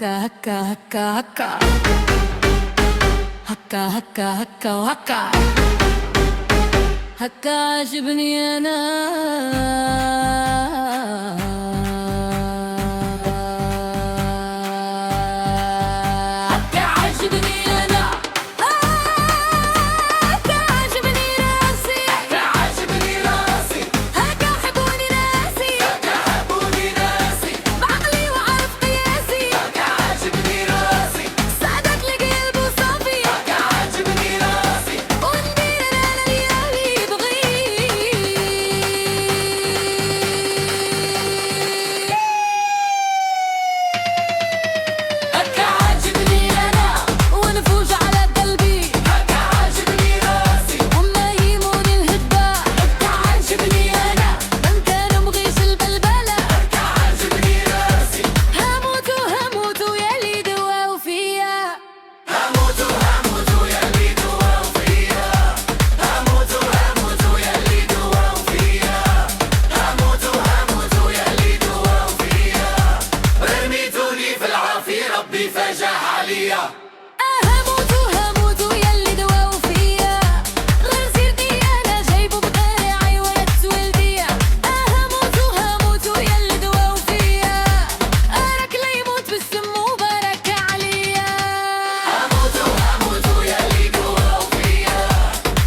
هكا هكا هكا هكا هكا هكا هكا وهكا هكا عجبني أنا. فجأة عالية هموت هموت يلي دواو فيا، غير سيرتي أنا جايبو بضارعي ولدت ولدية. هموت هموت يلي دواو فيا، راك لا يموت بالسم وبارك عليا. هموت هموت يلي دواو فيا،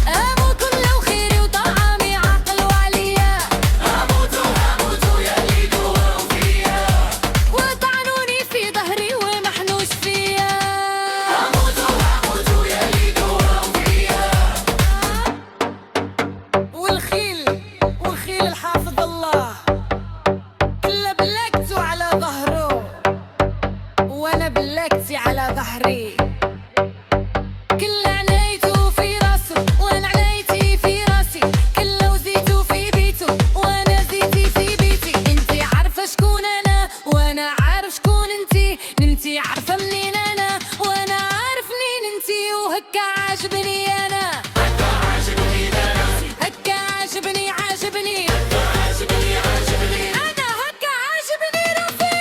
هموت كله وخيري وطعامي عقل وعليا. هموت هموت يلي دواو فيا، وطعنوني في ظهري وانا بلكتي على ظهري. كل عنايته في راسه وانا عنايتي في راسي، كل وزيته في بيته وانا زيتي في بيتي. انتي عارفه شكون انا وانا عارف شكون انتي، انتي عارفه منين انا وانا عارف منين انتي. وهكا عاجبني انا، هكا عاجبني أنا، هكا عاجبني عاجبني هكا عاجبني عاجبني انا، هكا عاجبني رفيق.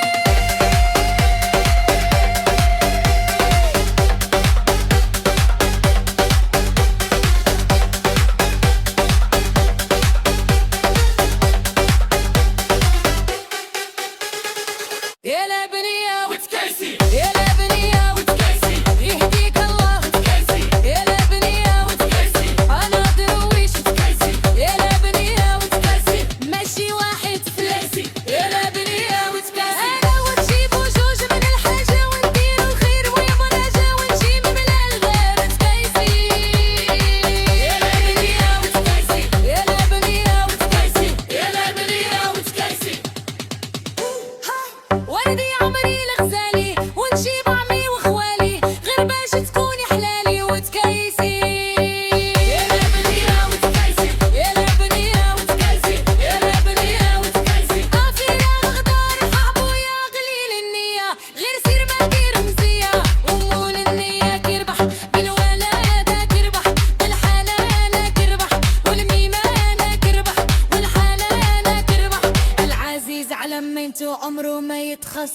يا لبنية وتكيسي، يا لبنية وتكيسي، يهديك الله. وتكيسي، يا لبنية وتكيسي، أنا درويش. وتكيسي، يا لبنية وتكيسي، ماشي واحد فليسي. يا لبنية أنا وتجيبوا جوج من الحاجة ونديروا الخير والمراجة ونجيب من الغير تكيسي. يا لبنية وتكيسي، يا لبنية وتكيسي، يا لبنية وتكيسي. ولدي عمري الغزالي ونجيب عمي وخوالي غير باش تكوني حلالي وتكيسي. يا لبنية وتكيسي، يا لبنية وتكيسي، يا لبنية وتكيسي. فيا الغدار حابو يا قليل النية، غير سير ما دير مزية. ومول النية كربح بالولادة كربح بالحلالة كربح والميمانة كربح والحلالة كربح. العزيز على مينتو عمره ما يتخص.